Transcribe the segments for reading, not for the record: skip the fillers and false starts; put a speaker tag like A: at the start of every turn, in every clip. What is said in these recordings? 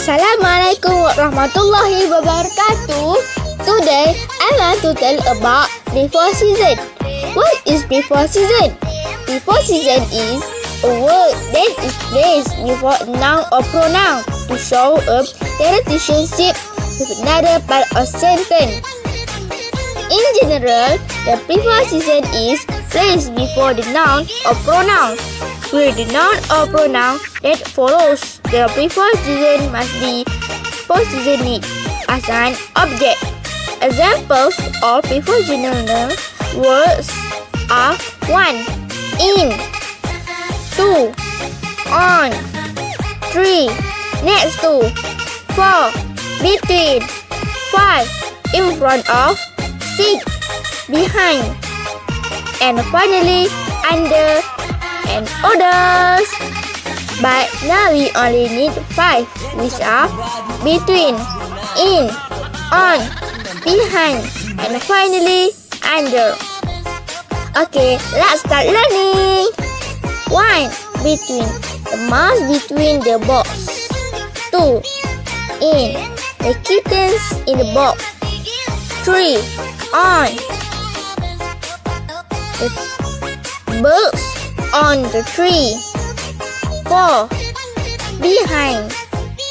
A: Assalamualaikum warahmatullahi wabarakatuh. Today I want to tell about before season. What is before season? Before season is a word that is placed before a noun or pronoun to show a relationship with another part of sentence. In general, the before season is placed before the noun or pronoun, where the noun or pronoun that follows the preposition must be positioned as an object. Examples of prepositional words are 1. In 2. On 3. Next to 4. Between 5. In front of 6. Behind and finally under and others. But now we only need 5, which are between, in, on, behind, and finally under. Okay, let's start learning. 1. Between, the mouse between the box. 2. In, the kittens in the box. 3. On, the birds on the tree. 4. Behind,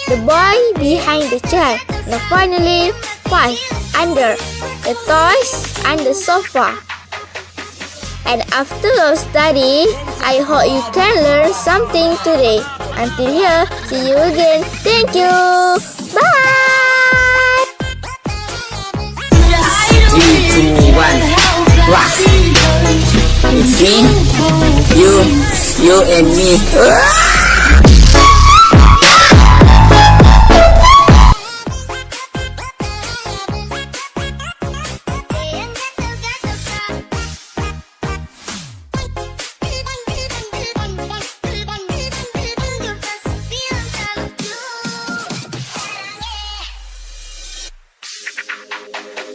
A: the boy behind the chair. And finally 5. Under, the toys and the sofa. And after our study, I hope you can learn something today. Until here, see you again. Thank you. Bye.
B: 3, 2, 1, rock. It's me, you and me.